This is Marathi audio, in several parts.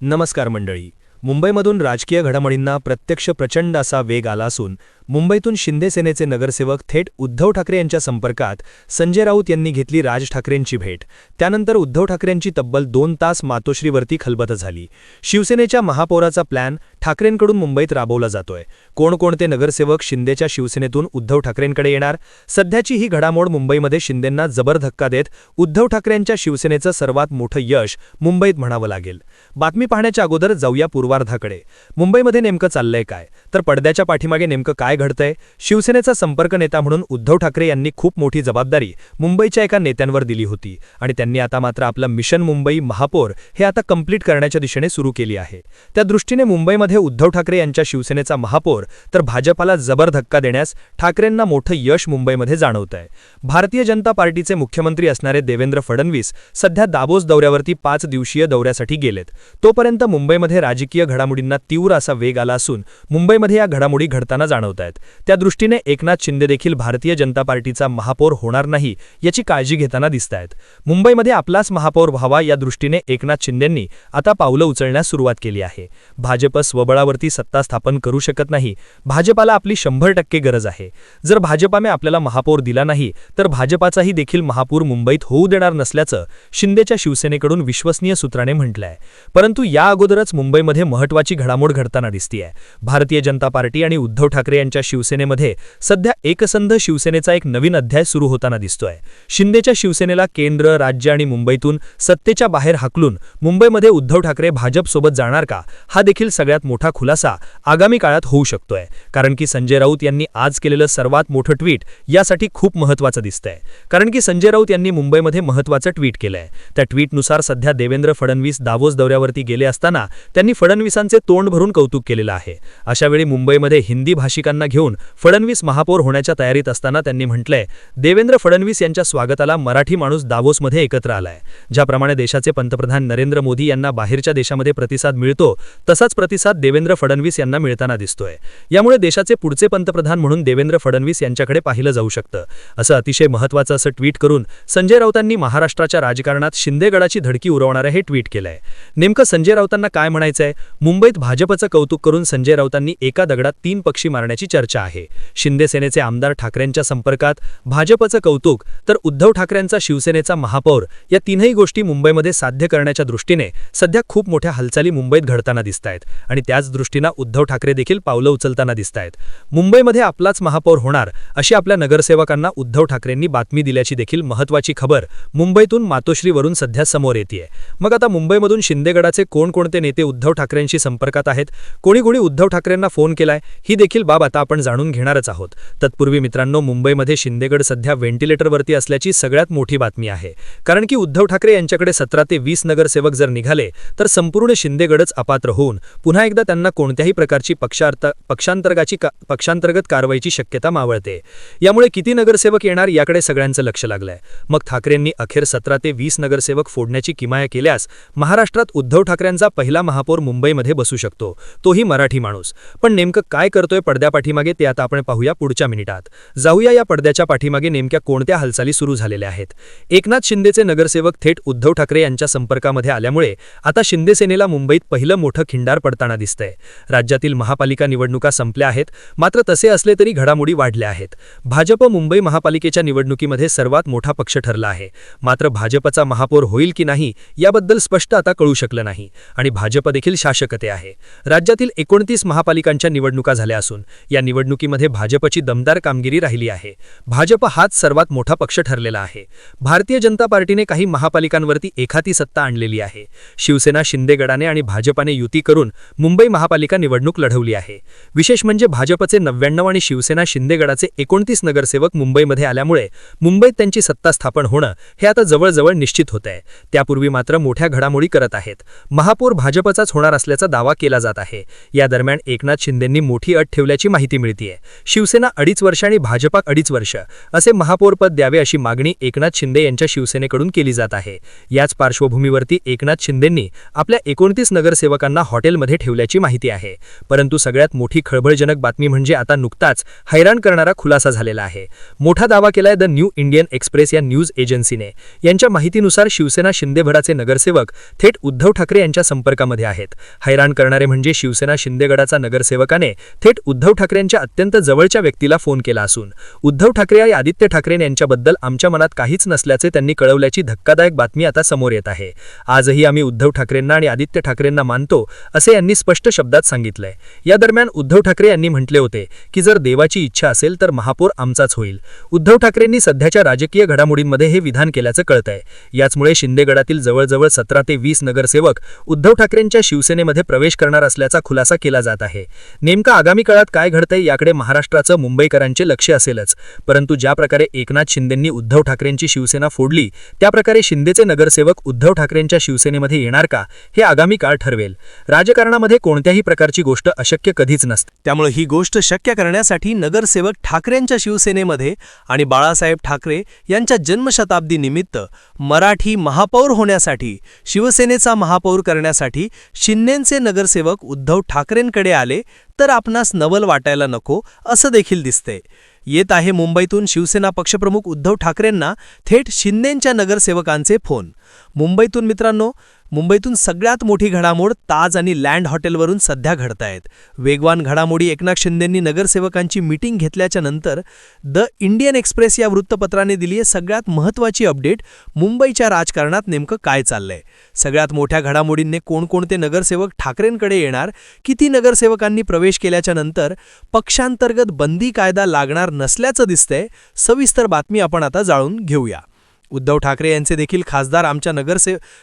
नमस्कार मंडळी. मुंबईमधून राजकीय घडामोडींना प्रत्यक्ष प्रचंड असा वेग आला असून मुंबईतून शिंदे सेनेचे नगरसेवक थेट उद्धव ठाकरे यांच्या संपर्कात. संजय राऊत यांनी घेतली राज ठाकरेंची भेट. त्यानंतर उद्धव ठाकरेंची तब्बल 2 तास मातोश्रीवरती खलबत झाली. शिवसेनेच्या महापौराचा प्लॅन ठाकरेंकडून मुंबईत राबवला जातोय. कोणकोणते नगरसेवक शिंदेच्या शिवसेनेतून उद्धव ठाकरेंकडे येणार? सध्याची ही घडामोड मुंबईमध्ये शिंदेंना जबर धक्का देत उद्धव ठाकरेंच्या शिवसेनेचं सर्वात मोठं यश मुंबईत म्हणावं लागेल. बातमी पाहण्याच्या अगोदर जाऊया पूर्वार्धाकडे. मुंबईमध्ये नेमकं चाललंय काय, तर पडद्याच्या पाठीमागे नेमकं काय घडतंय? शिवसेनेचा संपर्क नेता म्हणून उद्धव ठाकरे यांनी खूप मोठी जबाबदारी मुंबईच्या एका नेत्यांवर दिली होती आणि त्यांनी आता मात्र आपलं मिशन मुंबई महापौर हे आता कंप्लीट करण्याच्या दिशेने सुरू केली आहे. त्या दृष्टीने मुंबईमध्ये उद्धव ठाकरे यांच्या शिवसेनेचा महापौर तर भाजपाला जबर धक्का देण्यास ठाकरेंना मोठं यश मुंबईमध्ये जाणवतंय. भारतीय जनता पार्टीचे मुख्यमंत्री असणारे देवेंद्र फडणवीस सध्या दाभोस दौऱ्यावरती 5 दिवसीय दौऱ्यासाठी गेलेत. तोपर्यंत मुंबईमध्ये राजकीय घडामोडींना तीव्र असा वेग आला असून मुंबईमध्ये या घडामोडी घडताना जाणवत आहेत. त्या दृष्टीने एकनाथ शिंदे देखील भारतीय जनता पार्टीचा महापौर होणार नाही याची काळजी घेताना दिसतायत. मुंबईमध्ये आपलाच महापौर व्हावा या दृष्टीने एकनाथ शिंदेंनी आता पावलं उचलण्यास सुरुवात केली आहे. भाजप स्वबळावरती सत्ता स्थापन करू शकत नाही. भाजपाला आपली 100% गरज आहे. जर भाजपाने आपल्याला महापौर दिला नाही तर भाजपाचाही देखील महापौर मुंबईत होऊ देणार नसल्याचं शिंदेच्या शिवसेनेकडून विश्वसनीय सूत्राने म्हटलंय. परंतु या अगोदरच मुंबईमध्ये महत्त्वाची घडामोड घडताना दिसतीये. भारतीय जनता पार्टी आणि उद्धव ठाकरे यांच्या शिवसेनेमध्ये सध्या एकसंध शिवसेनेचा एक नवीन अध्याय सुरू होताना दिसतोय. शिंदेच्या शिवसेनेला केंद्र, राज्य आणि मुंबईतून सत्तेच्या बाहेर हाकलून मुंबईमध्ये उद्धव ठाकरे भाजपसोबत जाणार का, हा देखील सगळ्यात मोठा खुलासा आगामी काळात होऊ शकतोय. कारण की संजय राऊत यांनी आज केलेलं सर्वात मोठं ट्विट यासाठी खूप महत्त्वाचं दिसतंय. कारण की संजय राऊत यांनी मुंबईमध्ये महत्त्वाचं ट्विट केलंय. त्या ट्विटनुसार सध्या देवेंद्र फडणवीस दाभोस दौऱ्यावरती गेले असताना त्यांनी फडणवीसांचे तोंड भरून कौतुक केलेलं आहे. अशावेळी मुंबईमध्ये हिंदी भाषिकांना घेऊन फडणवीस महापौर होण्याच्या तयारीत असताना त्यांनी म्हटलंय, देवेंद्र फडणवीस यांच्या स्वागताला मराठी माणूस दाभोसमध्ये एकत्र आलाय. ज्याप्रमाणे देशाचे पंतप्रधान नरेंद्र मोदी यांना बाहेरच्या देशामध्ये प्रतिसाद मिळतो तसाच प्रतिसाद देवेंद्र फडणवीस यांना मिळताना दिसतोय. यामुळे देशाचे पुढचे पंतप्रधान म्हणून देवेंद्र फडणवीस यांच्याकडे पाहिलं जाऊ शकतं. असं अतिशय महत्त्वाचं असं ट्विट करून संजय राऊतांनी महाराष्ट्राच्या राजकारणात शिंदेगडाची धडकी उडवणारं हे ट्विट केलंय. नेमकं संजय राऊतांना काय म्हणायचंय? मुंबईत भाजपचं कौतुक करून संजय राऊतांनी एका दगडात 3 पक्षी मारण्याची चर्चा आहे. शिंदे सेनेचे आमदार ठाकरेंच्या संपर्कात, भाजपचं कौतुक, तर उद्धव ठाकरेंचा शिवसेनेचा महापौर या तीनही गोष्टी मुंबईमध्ये साध्य करण्याच्या दृष्टीने सध्या खूप मोठ्या हालचाली मुंबईत घडताना दिसतायत आणि त्याच दृष्टीने उद्धव ठाकरे देखील पावलं उचलताना दिसतायत. मुंबईमध्ये आपलाच महापौर होणार अशी आपल्या नगरसेवकांना उद्धव ठाकरेंनी बातमी दिल्याची देखील महत्त्वाची खबर मुंबईतून मातोश्रीवरून सध्या समोर येतेय. मग आता मुंबईमधून शिंदेगडाचे कोणकोणते नेते उद्धव ठाकरेंशी संपर्कात आहेत, कोणी उद्धव ठाकरेंना फोन केलाय, ही देखील बाब आता आपण जाणून घेणारच आहोत. तत्पूर्वी मित्रांनो, मुंबईमध्ये शिंदेगड सध्या व्हेंटिलेटरवरती असल्याची सगळ्यात मोठी बातमी आहे. कारण की उद्धव ठाकरे यांच्याकडे 17 ते 20 नगरसेवक जर निघाले तर संपूर्ण शिंदेगडच अपात्र होऊन पुन्हा एकदा त्यांना कोणत्याही प्रकारची पक्षांतर्गत कारवाईची शक्यता मावळते. यामुळे किती नगरसेवक येणार याकडे सगळ्यांचं लक्ष लागलंय. मग ठाकरेंनी अखेर 17 ते 20 नगरसेवक फोडण्याची किमया केल्यास महाराष्ट्रात उद्धव ठाकरेंचा पहिला महापौर मुंबईमध्ये बसू शकतो, तोही मराठी माणूस. पण नेमकं काय करतोय पडद्या पाठीमागे ते आता आपण पाहूया पुढच्या मिनिटात. जाऊया या पडद्याच्या पाठीमागे नेमक्या कोणत्या हालचाली सुरू झालेल्या आहेत. एकनाथ शिंदेचे नगरसेवक थेट उद्धव ठाकरे यांच्या संपर्कामध्ये आल्यामुळे आता शिंदे सेनेला मुंबईत पहिलं मोठं खिंडार पडताना दिसतंय. राज्यातील महापालिका निवडणुका संपल्या आहेत, मात्र तसे असले तरी घडामोडी वाढल्या आहेत. भाजप मुंबई महापालिकेच्या निवडणुकीमध्ये सर्वात मोठा पक्ष ठरला आहे. मात्र भाजपचा महापौर होईल की नाही याबद्दल स्पष्ट आता कळू शकलं नाही आणि भाजप देखील शासकते आहे. राज्यातील 29 महापालिकांच्या निवडणुका झाल्या असून या निवडणुकीमध्ये भाजपची दमदार कामगिरी राहिली आहे. भाजप हाच सर्वात मोठा पक्ष ठरलेला आहे. भारतीय जनता पार्टीने काही महापालिकांवरती एखादी सत्ता आणलेली आहे. शिवसेना शिंदेगडाने आणि भाजपाने युती करून मुंबई महापालिका निवडणूक लढवली आहे. विशेष म्हणजे भाजपचे 99 आणि शिवसेना शिंदेगडाचे 29 नगरसेवक मुंबईमध्ये आल्यामुळे मुंबईत त्यांची सत्ता स्थापन होणं हे आता जवळजवळ निश्चित होत आहे. त्यापूर्वी मात्र मोठ्या घडामोडी करत आहेत. महापौर भाजपचाच होणार असल्याने असल्याचा दावा केला जात आहे। या दरम्यान एकनाथ शिंदेंनी मोठी अट ठेवल्याची माहिती मिळतेय। शिवसेना 2.5 वर्ष आणि भाजपा 2.5 वर्ष असे महापौरपद द्यावे अशी मागणी एकनाथ शिंदे यांच्या शिवसेनेकडून केली जात आहे। याच पार्श्वभूमीवरती एकनाथ शिंदेंनी आपल्या 29 नगरसेवकांना हॉटेलमध्ये ठेवल्याची माहिती आहे। परंतु सगळ्यात मोठी खळबळजनक बातमी म्हणजे आता नुकताच हैराण करणारा खुलासा झालेला आहे। मोठा दावा केलाय द न्यू इंडियन एक्सप्रेस या न्यूज एजन्सीने। यांच्या माहितीनुसार शिवसेना शिंदेगडाचे नगरसेवक थेट उद्धव ठाकरे यांच्या संपर्कामध्ये आहेत। हैराण करणारे म्हणजे शिवसेना शिंदेगडाचा नगरसेवकाने थेट उद्धव ठाकरेंच्या अत्यंत जवळच्या व्यक्तीला फोन केला असून उद्धव ठाकरे आणि आदित्य ठाकरे यांच्याबद्दल आमच्या मनात काहीच नसल्याचे त्यांनी कळवल्याची धक्कादायक बातमी आता समोर येत आहे। आजही आम्ही उद्धव ठाकरेंना आणि आदित्य ठाकरेंना मानतो असे यांनी स्पष्ट शब्दात सांगितलंय। या दरम्यान उद्धव ठाकरे यांनी म्हटले होते की जर देवाची इच्छा असेल तर महापौर आमचाच होईल। उद्धव ठाकरेंनी सध्याच्या राजकीय घडामोडींमध्ये हे विधान केल्याचं कळतंय। याचमुळे शिंदेगडातील जवळजवळ 17 ते 20 नगरसेवक उद्धव ठाकरेंच्या शिवसेनेमध्ये प्रवेश करणार असल्याचा खुलासा केला जात आहे। नेमका आगामी काळात काय घडतंय याकडे महाराष्ट्राचं मुंबईकरांचे लक्ष असेलच, परंतु ज्या प्रकारे एकनाथ शिंदेंनी उद्धव ठाकरेंची शिवसेना फोडली त्या प्रकारे शिंदेचे नगरसेवक उद्धव ठाकरेंच्या शिवसेनेमध्ये येणार का हे आगामी काळ ठरवेल। राजकारणामध्ये कोणत्याही प्रकारची गोष्ट अशक्य कधीच नसते, त्यामुळे ही गोष्ट शक्य करण्यासाठी नगरसेवक ठाकरेंच्या शिवसेनेमध्ये आणि बाळासाहेब ठाकरे यांच्या जन्मशताब्दी निमित्त मराठी महापौर होण्यासाठी शिवसेनेचा महापौर करण्यासाठी शिंदेचे नगरसेवक उद्धव ठाकरेंकडे आले तर आपणास नवल वाटायला नको असं देखील दिसते। येत आहे मुंबईतून शिवसेना पक्षप्रमुख उद्धव ठाकरेंना थेट शिंदेंच्या नगरसेवकांचे फोन। मुंबईतून मित्रांनो, मुंबईतून सगळ्यात मोठी घडामोड ताज आणि लँड हॉटेलवरून सध्या घडतायत। वेगवान घडामोडी एकनाथ शिंदेंनी नगरसेवकांची मीटिंग घेतल्याच्या नंतर द इंडियन एक्सप्रेस या वृत्तपत्राने दिली आहे सगळ्यात महत्त्वाची अपडेट। मुंबईच्या राजकारणात नेमकं काय चाललंय, सगळ्यात मोठ्या घडामोडींनी कोणकोणते नगरसेवक ठाकरेंकडे येणार, किती नगरसेवकांनी प्रवेश केल्याच्या नंतर पक्षांतर्गत बंदी कायदा लागणार नसल्याचं दिसतंय। सविस्तर बातमी आपण आता जाणून घेऊया। उद्धव ठाकरे यांचे देखील खासदार आमच्या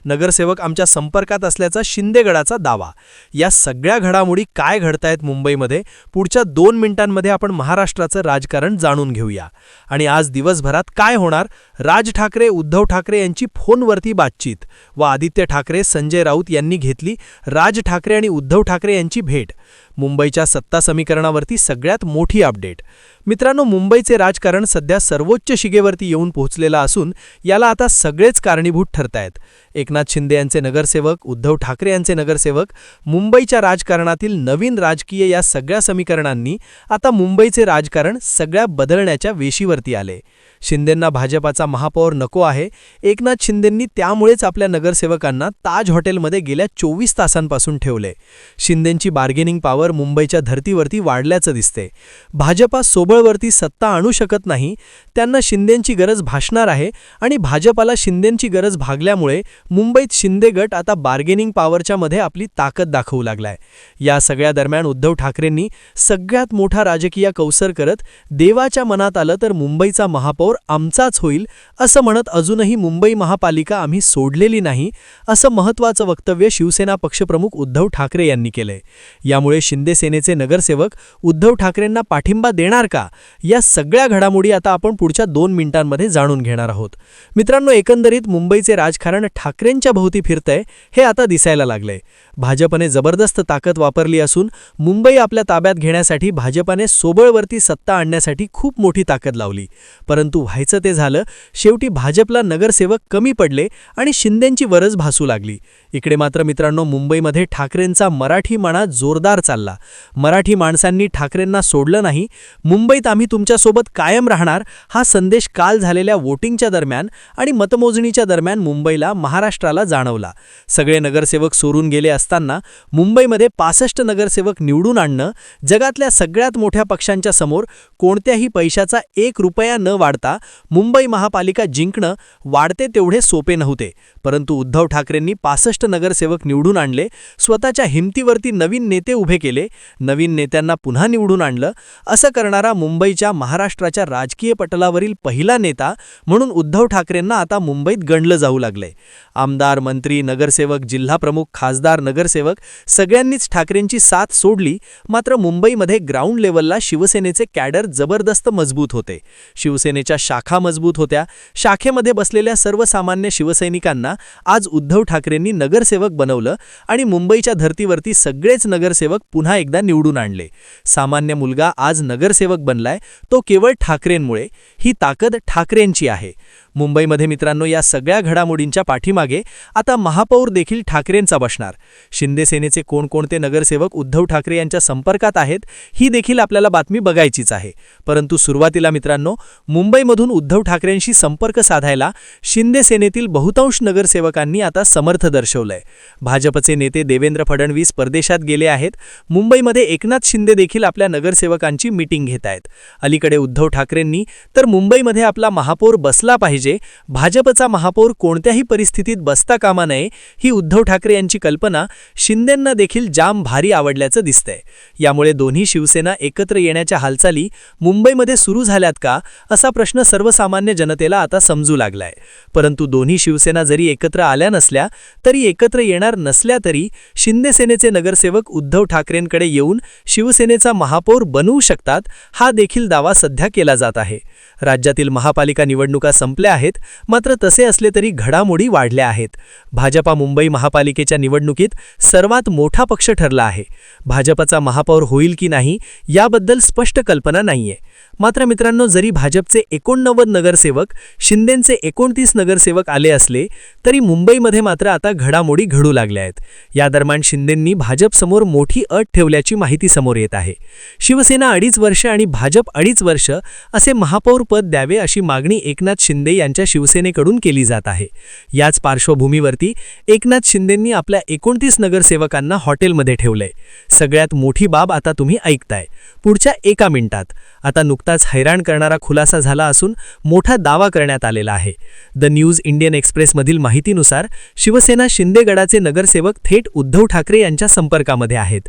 नगरसेवक आमच्या संपर्कात असल्याचा शिंदेगडाचा दावा। या सगळ्या घडामोडी काय घडतायत मुंबईमध्ये पुढच्या 2 मिनिटांमध्ये आपण महाराष्ट्राचं राजकारण जाणून घेऊया। आणि आज दिवसभरात काय होणार, राज ठाकरे उद्धव ठाकरे यांची फोनवरती बातचीत व आदित्य ठाकरे संजय राऊत यांनी घेतली राज ठाकरे आणि उद्धव ठाकरे यांची भेट। मुंबईच्या सत्ता समीकरणावरती सगळ्यात मोठी अपडेट। मित्रांनो, मुंबईचे राजकारण सध्या सर्वोच्च शिगेवरती येऊन पोहोचलेला असून याला आता सगळेच कारणीभूत ठरतायत। एकनाथ शिंदे यांचे नगरसेवक, उद्धव ठाकरे यांचे नगरसेवक, मुंबईच्या राजकारणातील नवीन राजकीय या सगळ्या समीकरणांनी आता मुंबईचे राजकारण सगळ्या बदलण्याच्या वेशीवरती आले। शिंदेंना भाजपाचा महापौर नको आहे। एकनाथ शिंदेंनी त्यामुळेच आपल्या नगरसेवकांना ताज हॉटेलमध्ये गेल्या 24 तासांपासून ठेवले। शिंदेंची बार्गेनिंग पॉवर मुंबईच्या धर्तीवरती वाढल्याचं दिसते। भाजपा सोबळवरती सत्ता आणू शकत नाही, त्यांना शिंदेंची गरज भासणार आहे आणि भाजपाला शिंदेंची गरज भागल्यामुळे मुंबईत शिंदे गट आता बार्गेनिंग पॉवरच्या मध्ये आपली ताकद दाखवू लागलाय। या सगळ्या दरम्यान उद्धव ठाकरेंनी सगळ्यात मोठा राजकीय कौसर करत देवाच्या मनात आलं तर मुंबईचा महापौर आमचाच होईल असं म्हणत अजूनही मुंबई महापालिका आम्ही सोडलेली नाही असं महत्त्वाचं वक्तव्य शिवसेना पक्षप्रमुख उद्धव ठाकरे यांनी केलंय। यामुळे शिंदे सेनेचे नगरसेवक उद्धव ठाकरेंना पाठिंबा देणार का, या सगळ्या घडामोडी आता आपण पुढच्या 2 मिनिटांमध्ये जाणून घेणार आहोत। मित्रांनो, एकंदरीत मुंबईचे राजकारण ठाकरेंच्या भोवती फिरतंय हे आता दिसायला लागलंय। भाजपने जबरदस्त ताकद वापरली असून मुंबई आपल्या ताब्यात घेण्यासाठी भाजपने सोबळवरती सत्ता आणण्यासाठी खूप मोठी ताकद लावली, परंतु व्हायचं ते झालं। शेवटी भाजपला नगरसेवक कमी पडले आणि शिंदेंची वरज भासू लागली। इकडे मात्र मित्रांनो, मुंबईमध्ये ठाकरेंचा मराठी माणा जोरदार चालला। मराठी माणसांनी ठाकरेंना सोडलं नाही। मुंबईत आम्ही तुमच्यासोबत कायम राहणार हा संदेश काल झालेल्या वोटिंगच्या दरम्यान आणि मतमोजणीच्या दरम्यान मुंबईला, महाराष्ट्राला जाणवला। सगळे नगरसेवक सोडून गेले असताना मुंबईमध्ये 65 नगरसेवक निवडून आणणं जगातल्या सगळ्यात मोठ्या पक्षांच्या समोर कोणत्याही पैशाचा 1 रुपया न वाढता मुंबई महापालिका जिंकणं वाढते तेवढे सोपे नव्हते, परंतु उद्धव ठाकरेंनी 65 नगरसेवक निवडून आणले। स्वतःच्या हिमतीवरती नवीन नेते उभे केले, नवीन नेत्यांना पुन्हा निवडून आणलं। असं करणारा मुंबईच्या, महाराष्ट्राच्या राजकीय पटलावरील पहिला नेता म्हणून उद्धव ठाकरेंना आता मुंबईत गणलं जाऊ लागलंय। आमदार, मंत्री, नगरसेवक, जिल्हाप्रमुख, खासदार, नगरसेवक सगळ्यांनीच ठाकरेंची साथ सोडली। मात्र मुंबईमध्ये ग्राउंड लेवलला शिवसेनेचे कॅडर जबरदस्त मजबूत होते। शिवसेनेच्या शाखा मजबूत होत्या। शाखेमध्ये बसलेल्या सर्वसामान्य शिवसैनिकांना शिवसेनेला आज उद्धव ठाकरेंनी नगरसेवक बनवलं आणि मुंबईच्या धर्तीवरती सगळेच नगरसेवक पुन्हा एकदा निवडून आणले. सामान्य मुलगा आज नगरसेवक बनलाय तो केवळ ठाकरेंमुळे. ही ताकद ठाकरेंची आहे. मुंबईमध्ये मित्रांनो या सगळ्या घडामोडींच्या पाठीमागे आता महापौर देखील ठाकरेंचा बसणार. शिंदे सेनेचे कोणकोणते नगरसेवक उद्धव ठाकरे यांच्या संपर्कात आहेत ही देखील आपल्याला बातमी बघायचीच आहे. परंतु सुरुवातीला मित्रांनो मुंबईमधून उद्धव ठाकरेंशी संपर्क साधायला शिंदे सेनेतील बहुतांश नगरसेवकांनी आता समर्थ दर्शवलंय. भाजपचे नेते देवेंद्र फडणवीस परदेशात गेले आहेत. मुंबईमध्ये एकनाथ शिंदे देखील आपल्या नगरसेवकांची मीटिंग घेत आहेत. अलीकडे उद्धव ठाकरेंनी तर मुंबईमध्ये आपला महापौर बसला पाहिजे, भाजपचा महापौर कोणत्याही परिस्थितीत बसता कामा नये ही उद्धव ठाकरे यांची कल्पना शिंदेंना देखील जाम भारी आवडल्याचं दिसतंय. यामुळे दोन्ही शिवसेना एकत्र येण्याच्या हालचाली मुंबईमध्ये सुरू झाल्यात का असा प्रश्न सर्वसामान्य जनतेला आता समजू लागलाय. परंतु दोन्ही शिवसेना जरी एकत्र आल्या नसल्या तरी एकत्र येणार नसल्या तरी शिंदे सेनेचे नगरसेवक उद्धव ठाकरेंकडे येऊन शिवसेनेचा महापौर बनवू शकतात हा देखील दावा सध्या केला जात आहे. राज्यातील महापालिका निवडणुका संपल्या आहेत, मात्र तसे असले तरी घडामोडी वाढल्या आहेत. भाजपा मुंबई महापालिकेच्या निवडणुकीत सर्वात मोठा पक्ष ठरला आहे. भाजपचा महापौर होईल की नाही याबद्दल स्पष्ट कल्पना नाहीये. मात्र मित्रांनो जरी भाजपचे 89 नगरसेवक शिंदेंचे 29 नगरसेवक आले असले तरी मुंबईमध्ये मात्र आता घडामोडी घडू लागल्या आहेत. या दरम्यान शिंदेंनी भाजपसमोर मोठी अट ठेवल्याची माहिती समोर येत आहे. शिवसेना 2.5 वर्ष आणि भाजप 2.5 वर्ष असे महापौर पद द्यावे अशी मागणी एकनाथ शिंदे यांच्या शिवसेनेकडून केली जात आहे. याच पार्श्वभूमीवरती एकनाथ शिंदेंनी आपल्या 29 नगरसेवकांना हॉटेलमध्ये ठेवलंय. सगळ्यात मोठी बाब आता तुम्ही ऐकताय. पुढच्या 1 मिनिटात आता नुकताच हैराण करणारा खुलासा झाला असून मोठा दावा करण्यात आलेला आहे. द न्यूज इंडियन एक्सप्रेसमधील माहितीनुसार शिवसेना शिंदे गडाचे नगरसेवक थेट उद्धव ठाकरे यांच्या संपर्कामध्ये आहेत.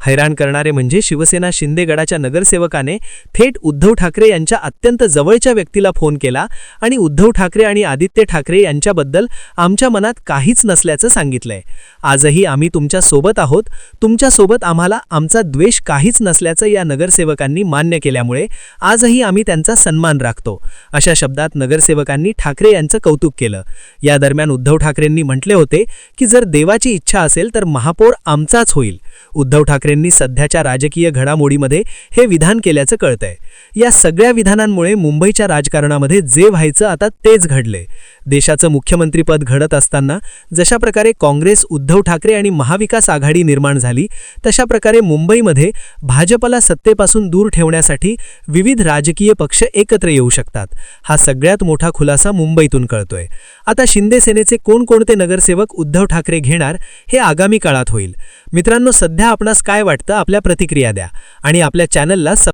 हैराण करणारे म्हणजे शिवसेना शिंदे गडाच्या नगरसेवकाने थेट उद्धव ठाकरे यांच्या अत्यंत जवळच्या व्यक्तीला फोन केला आणि उद्धव ठाकरे आणि आदित्य ठाकरे यांच्याबद्दल आमच्या मनात काहीच नसल्याचं सांगितलंय. आजही आम्ही तुमच्या सोबत आहोत, तुमच्यासोबत आम्हाला आमचा द्वेष काहीच नसल्याचं या नगरसेवकांनी मान्य केल्यामुळे आजही आम्ही त्यांचा सन्मान राखतो अशा शब्दात नगरसेवकांनी ठाकरे यांचं कौतुक केलं. या दरम्यान उद्धव ठाकरेंनी म्हटले होते की जर देवाची इच्छा असेल तर महापौर आमचाच होईल. उद्धव ठाकरेंनी सध्याच्या राजकीय घडामोडीमध्ये हे विधान केल्याचं कळतंय. या सगळ्या विधानांमुळे मुंबईच्या राजकारणामध्ये जे व्हायचं आता तेच घडले. देशाचं मुख्यमंत्रीपद घडत असताना जशा प्रकारे काँग्रेस, उद्धव ठाकरे आणि महाविकास आघाडी निर्माण झाली तशा प्रकारे मुंबईमध्ये भाजपला सत्तेपासून दूर ठेवण्यासाठी विविध राजकीय पक्ष एकत्र येऊ शकतात. हा सगळ्यात मोठा खुलासा मुंबईतून कळतोय. आता शिंदे सेनेचे कोणकोणते नगरसेवक उद्धव ठाकरे घेणार हे आगामी काळात होईल. मित्रांनो सध्या आपणास काय वाटतं आपल्या प्रतिक्रिया द्या आणि आपल्या चॅनलला